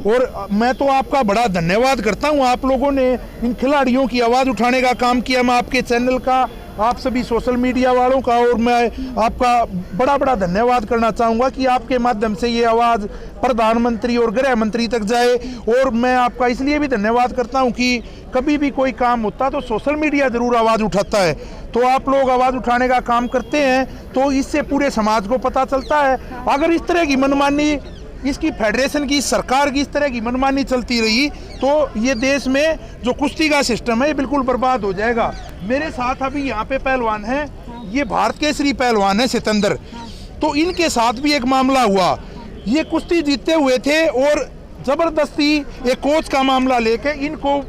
और मैं तो आपका बड़ा धन्यवाद करता हूं, आप लोगों ने इन खिलाड़ियों की आवाज़ उठाने का काम किया। मैं आपके चैनल का, आप सभी सोशल मीडिया वालों का और मैं आपका बड़ा बड़ा धन्यवाद करना चाहूँगा कि आपके माध्यम से ये आवाज़ प्रधानमंत्री और गृह मंत्री तक जाए। और मैं आपका इसलिए भी धन्यवाद करता हूँ कि कभी भी कोई काम होता तो सोशल मीडिया ज़रूर आवाज़ उठाता है, तो आप लोग आवाज़ उठाने का काम करते हैं, तो इससे पूरे समाज को पता चलता है। अगर इस तरह की मनमानी, इसकी फेडरेशन की, सरकार की इस तरह की मनमानी चलती रही तो ये देश में जो कुश्ती का सिस्टम है ये बिल्कुल बर्बाद हो जाएगा। मेरे साथ अभी यहाँ पे पहलवान हैं, ये भारत केसरी पहलवान है सितंदर, तो इनके साथ भी एक मामला हुआ। ये कुश्ती जीतते हुए थे और ज़बरदस्ती एक कोच का मामला लेके इनको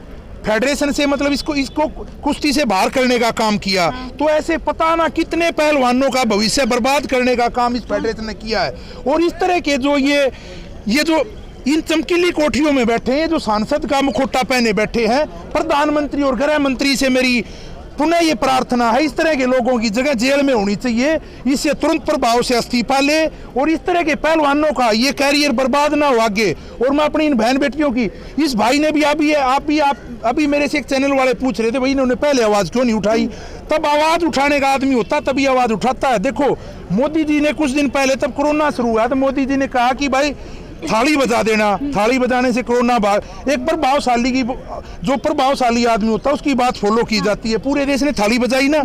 फेडरेशन से, मतलब इसको कुश्ती से बाहर करने का काम किया। तो ऐसे पता ना कितने पहलवानों का भविष्य बर्बाद करने का काम इस फेडरेशन ने किया है। और इस तरह के जो ये जो इन चमकीली कोठियों में बैठे हैं, जो सांसद का मुखौटा पहने बैठे हैं, प्रधानमंत्री और गृह मंत्री से मेरी पुनः ये प्रार्थना है, इस तरह के लोगों की जगह जेल में होनी चाहिए, इससे तुरंत प्रभाव से इस्तीफा ले और इस तरह के पहलवानों का ये कैरियर बर्बाद ना हो आगे। और मैं अपनी इन बहन बेटियों की, इस भाई ने भी अभी मेरे से एक चैनल वाले पूछ रहे थे भाई इन्होंने पहले आवाज़ क्यों नहीं उठाई। तब आवाज़ उठाने का आदमी होता तभी आवाज़ उठाता है। देखो मोदी जी ने कुछ दिन पहले, तब कोरोना शुरू हुआ, तो मोदी जी ने कहा कि भाई थाली बजा देना, थाली बजाने से कोरोना बाहर। एक प्रभावशाली की, जो प्रभावशाली आदमी होता है उसकी बात फॉलो की जाती है। पूरे देश ने थाली बजाई ना।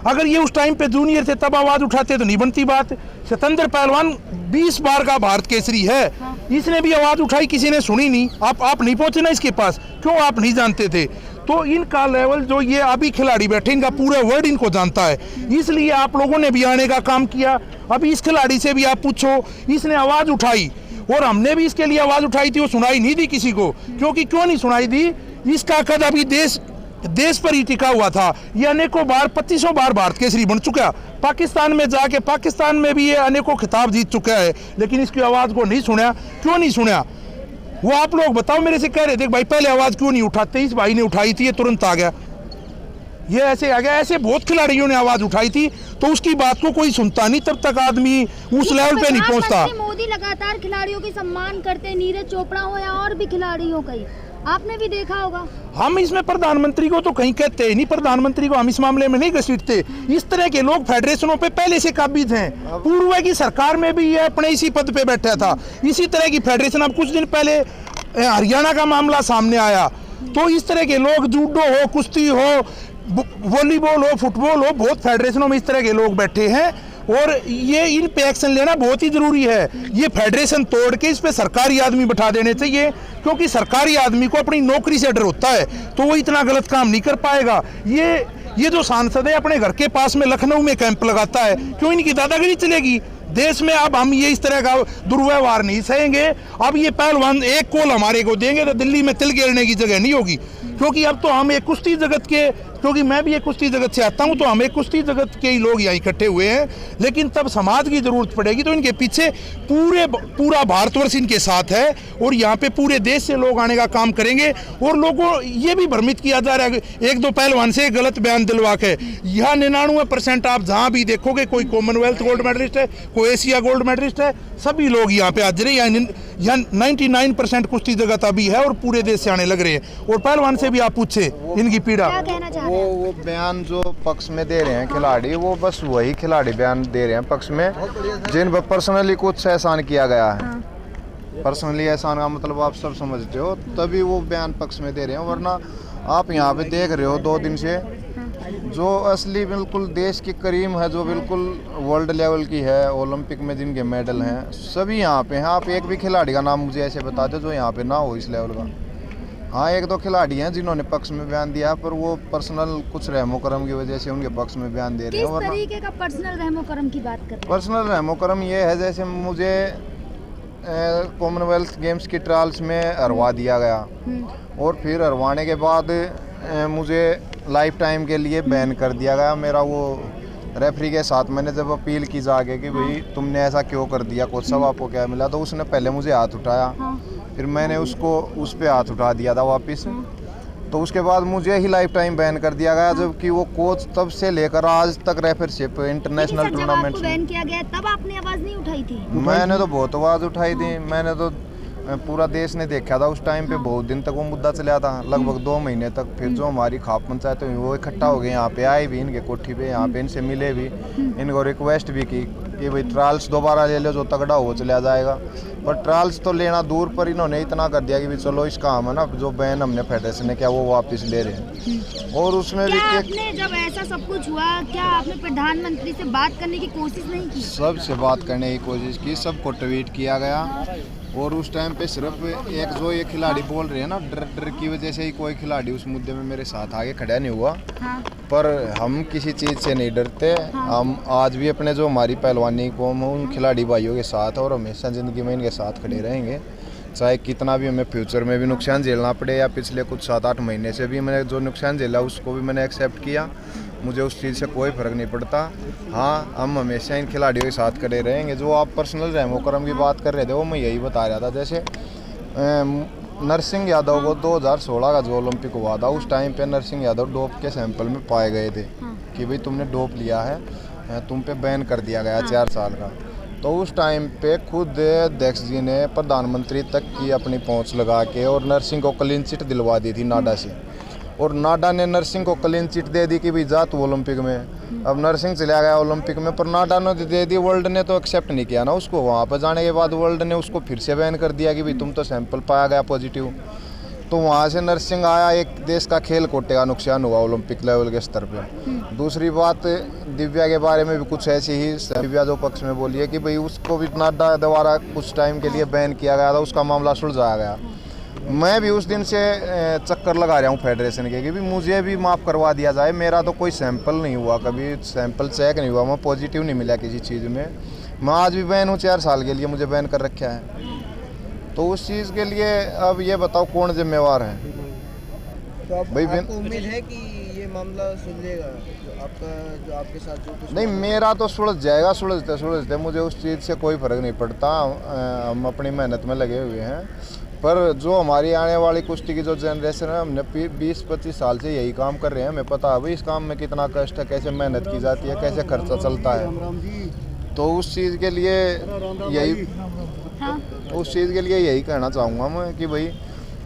अगर ये उस टाइम पे जूनियर थे तब आवाज उठाते तो नहीं बनती बात। सितंदर पहलवान 20 बार का भारत केसरी है, इसने भी आवाज उठाई, किसी ने सुनी नहीं। आप नहीं पहुंचे ना इसके पास, क्यों? आप नहीं जानते थे। तो इनका लेवल, जो ये अभी खिलाड़ी बैठे, इनका पूरा वर्ल्ड इनको जानता है, इसलिए आप लोगों ने भी आने का काम किया। अभी इस खिलाड़ी से भी आप पूछो, इसने आवाज उठाई और हमने भी इसके लिए आवाज उठाई थी, वो सुनाई नहीं दी किसी को। क्योंकि क्यों नहीं सुनाई दी? इसका कद अभी देश पर ही टिका हुआ था। ये अनेकों बार, 2500 बार भारत केसरी बन चुका। पाकिस्तान में जाके, पाकिस्तान में भी ये अनेकों खिताब जीत चुका है, लेकिन इसकी आवाज को नहीं सुना। क्यों नहीं सुना? वो आप लोग बताओ। मेरे से कह रहे थे भाई पहले आवाज क्यों नहीं उठाते, इस भाई ने उठाई थी, ये तुरंत आ गया, ये ऐसे आ गया। ऐसे बहुत खिलाड़ियों ने आवाज उठाई थी, तो उसकी बात को कोई सुनता नहीं, तब तक आदमी उस लेवल पे नहीं पहुंचता। मोदी लगातार खिलाड़ियों की सम्मान करते, नीरज चोपड़ा हो या और भी खिलाड़ी हो, कई आपने भी देखा होगा। हम इसमें प्रधानमंत्री को तो कहीं कहते ही नहीं, प्रधानमंत्री को हम इस मामले में नहीं घसीटते। इस तरह के लोग फेडरेशनों पे पहले से काबिज हैं। पूर्व की सरकार में भी ये अपने इसी पद पे बैठा था, इसी तरह की फेडरेशन। अब कुछ दिन पहले हरियाणा का मामला सामने आया, तो इस तरह के लोग, जूडो हो, कुश्ती हो, वॉलीबॉल हो, फुटबॉल हो, बहुत फेडरेशनों में इस तरह के लोग बैठे हैं। और ये इन पे एक्शन लेना बहुत ही जरूरी है। ये फेडरेशन तोड़ के इस पे सरकारी आदमी बैठा देने चाहिए, क्योंकि सरकारी आदमी को अपनी नौकरी से डर होता है, तो वो इतना गलत काम नहीं कर पाएगा। ये जो सांसद है अपने घर के पास में लखनऊ में कैंप लगाता है, क्यों इनकी दादागिरी चलेगी देश में? अब हम ये इस तरह का दुर्व्यवहार नहीं सहेंगे। अब ये पहलवान एक कॉल हमारे को देंगे तो दिल्ली में तिल गिरने की जगह नहीं होगी, क्योंकि अब तो हम एक कुश्ती जगत के, क्योंकि मैं भी एक कुश्ती जगत से आता हूं, तो हम एक कुश्ती जगत के ही लोग यहाँ इकट्ठे हुए हैं। लेकिन तब समाज की जरूरत पड़ेगी तो इनके पीछे पूरा भारतवर्ष इनके साथ है, और यहाँ पे पूरे देश से लोग आने का काम करेंगे। और लोगों ये भी भ्रमित किया जा रहा है एक दो पहलवान से गलत बयान दिलवा के। यह 99% आप जहाँ भी देखोगे, कोई कॉमनवेल्थ गोल्ड मेडलिस्ट है, कोई एशिया गोल्ड मेडलिस्ट है, सभी लोग यहाँ पे हाजिर हैं। यहाँ 99% कुश्ती जगत अभी है और पूरे देश से आने लग रहे हैं। और पहलवान से भी आप पूछे इनकी पीड़ा। वो बयान जो पक्ष में दे रहे हैं खिलाड़ी, वो बस वही खिलाड़ी बयान दे रहे हैं पक्ष में जिन पर पर्सनली कुछ एहसान किया गया है। पर्सनली एहसान का मतलब आप सब समझते हो, तभी वो बयान पक्ष में दे रहे हैं। वरना आप यहाँ पे देख रहे हो 2 दिन से जो असली बिल्कुल देश की करीम है, जो बिल्कुल वर्ल्ड लेवल की है, ओलंपिक में जिनके मेडल हैं, सभी यहाँ पे हैं। आप एक भी खिलाड़ी का नाम मुझे ऐसे बता दो जो यहाँ पे ना हो इस लेवल का। हाँ, 1-2 खिलाड़ी हैं जिन्होंने पक्ष में बयान दिया, पर वो पर्सनल कुछ रहमो करम की वजह से उनके पक्ष में बयान दे रहे हैं। किस तरीके का पर्सनल रहमो करम की बात कर रहे हैं? पर्सनल रहमो करम ये है, जैसे मुझे कॉमनवेल्थ गेम्स की ट्रायल्स में हरवा दिया गया, और फिर हरवाने के बाद मुझे लाइफ टाइम के लिए बैन कर दिया गया। मेरा वो रेफरी के साथ मैंने जब अपील की जाके कि भाई तुमने ऐसा क्यों कर दिया, कोच साहब आपको क्या मिला, तो उसने पहले मुझे हाथ उठाया, फिर मैंने उसको उस पर हाथ उठा दिया था वापस। तो उसके बाद मुझे ही लाइफ टाइम बैन कर दिया गया, जबकि वो कोच तब से लेकर आज तक रेफरशिप इंटरनेशनल टूर्नामेंट बैन किया गया, तब आपने आवाज़ नहीं उठाई थी? मैंने तो बहुत आवाज़ उठाई थी। मैंने तो पूरा देश ने देखा था। उस टाइम पे बहुत दिन तक वो मुद्दा चला था, लगभग 2 महीने तक। फिर जो हमारी खाप पंचायत हुई वो इकट्ठा हो गए, यहाँ पे आए भी, इनके कोठी पे, यहाँ पे इनसे मिले भी, इनको रिक्वेस्ट भी की कि भाई ट्रायल्स दोबारा ले लो, जो तगड़ा हो चला जाएगा। पर ट्रायल्स तो लेना दूर पर, इन्होंने इतना कर दिया कि भी चलो इस काम है ना, जो बैन हमने फेडरेशन ने किया वो वापस ले रहे हैं। और उसमें भी आपने जब ऐसा सब कुछ हुआ, क्या आपने प्रधानमंत्री से बात करने की कोशिश नहीं की? सबसे बात करने की कोशिश की, सबको ट्वीट किया गया। और उस टाइम पे सिर्फ एक जो ये खिलाड़ी बोल रहे हैं ना, डर की वजह से ही कोई खिलाड़ी उस मुद्दे में मेरे साथ आगे खड़ा नहीं हुआ। हाँ। पर हम किसी चीज़ से नहीं डरते। हाँ। हम आज भी अपने जो हमारी पहलवानी कौम है उन खिलाड़ी भाइयों के साथ, और हमेशा ज़िंदगी में इनके साथ खड़े रहेंगे, चाहे कितना भी हमें फ्यूचर में भी नुकसान झेलना पड़े, या पिछले कुछ 7-8 महीने से भी मैंने जो नुकसान झेला उसको भी मैंने एक्सेप्ट किया। मुझे उस चीज़ से कोई फ़र्क नहीं पड़ता। हाँ, हम हमेशा इन खिलाड़ियों के साथ खड़े रहेंगे। जो आप पर्सनल रहमो करम की बात कर रहे थे वो मैं यही बता रहा था। जैसे नरसिंह यादव को 2016 का जो ओलंपिक हुआ था, उस टाइम पे नरसिंह यादव डोप के सैंपल में पाए गए थे कि भाई तुमने डोप लिया है, तुम पे बैन कर दिया गया 4 साल का। तो उस टाइम पे खुद अध्यक्ष जी ने प्रधानमंत्री तक की अपनी पहुंच लगा के और नरसिंह को क्लीन चिट दिलवा दी थी नाडा से, और नाडा ने नरसिंह को क्लीन चिट दे दी कि भाई जा तू ओलंपिक में। अब नरसिंह चला गया ओलंपिक में, पर नाडा ने दे दी, वर्ल्ड ने तो एक्सेप्ट नहीं किया ना उसको। वहाँ पर जाने के बाद वर्ल्ड ने उसको फिर से बैन कर दिया कि भाई तुम तो सैंपल पाया गया पॉजिटिव। तो वहाँ से नरसिंह आया, एक देश का खेल कोटे का नुकसान हुआ ओलंपिक लेवल के स्तर पे। दूसरी बात, दिव्या के बारे में भी कुछ ऐसी ही दिव्या जो पक्ष में बोली है कि भाई उसको भी नाडा द्वारा कुछ टाइम के लिए बैन किया गया था, उसका मामला सुलझाया गया। मैं भी उस दिन से चक्कर लगा रहा हूँ फेडरेशन के कि भी मुझे भी माफ़ करवा दिया जाए। मेरा तो कोई सैंपल नहीं हुआ, कभी सैंपल चेक नहीं हुआ, मैं पॉजिटिव नहीं मिला किसी चीज़ में। मैं आज भी बैन हूँ, 4 साल के लिए मुझे बैन कर रखा है। तो उस चीज़ के लिए अब ये बताओ कौन जिम्मेवार है? तो भाई आपको उम्मीद है कि ये मामला सुलझेगा, जो आपके साथ जो कुछ नहीं, मेरा तो सुलझ जाएगा, सुलझते मुझे उस चीज़ से कोई फ़र्क नहीं पड़ता। हम अपनी मेहनत में लगे हुए हैं। पर जो हमारी आने वाली कुश्ती की जो जनरेशन है, हमने 20-25 साल से यही काम कर रहे हैं। हमें पता है भाई इस काम में कितना कष्ट है, कैसे मेहनत की जाती है, कैसे खर्चा चलता है। तो उस चीज़ के लिए यही कहना चाहूँगा मैं कि भाई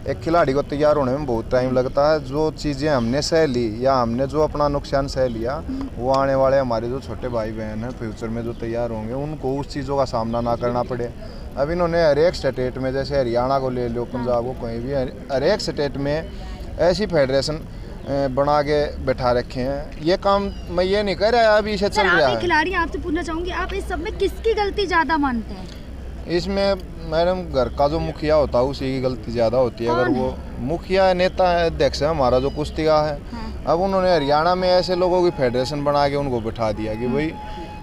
एक खिलाड़ी को तैयार होने में बहुत टाइम लगता है। जो चीज़ें हमने सह ली या हमने जो अपना नुकसान सह लिया, वो आने वाले हमारे जो छोटे भाई बहन हैं फ्यूचर में जो तैयार होंगे, उनको उस चीज़ों का सामना ना करना पड़े। अब इन्होंने हर एक स्टेट में, जैसे हरियाणा को ले लो, पंजाब को, कहीं भी हर एक स्टेट में ऐसी फेडरेशन बना के बैठा रखे हैं। ये काम मैं ये नहीं कह रहा अभी इसे चल रहा है। खिलाड़ी आपसे पूछना चाहूँगी, आप इस सब में किसकी गलती ज़्यादा मानते हैं? इसमें मैडम घर का जो मुखिया होता है उसी की गलती ज़्यादा होती है। अगर वो मुखिया नेता है, अध्यक्ष है हमारा जो कुश्ती का है, अब उन्होंने हरियाणा में ऐसे लोगों की फेडरेशन बना के उनको बिठा दिया कि भाई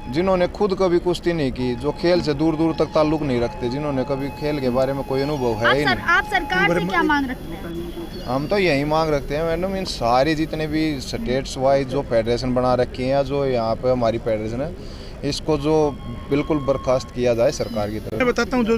जिन्होंने खुद कभी कुश्ती नहीं की, जो खेल से दूर दूर तक ताल्लुक नहीं रखते, जिन्होंने कभी खेल के बारे में कोई अनुभव है ही नहीं। आप सरकार से क्या मांग रखते हैं? हम तो यही मांग रखते हैं मैडम, इन सारी जितने भी स्टेट्स वाइज जो फेडरेशन बना रखी है, जो यहाँ पे हमारी फेडरेशन है, इसको जो बिल्कुल बर्खास्त किया जाए सरकार की तरफ। मैं बताता हूँ जो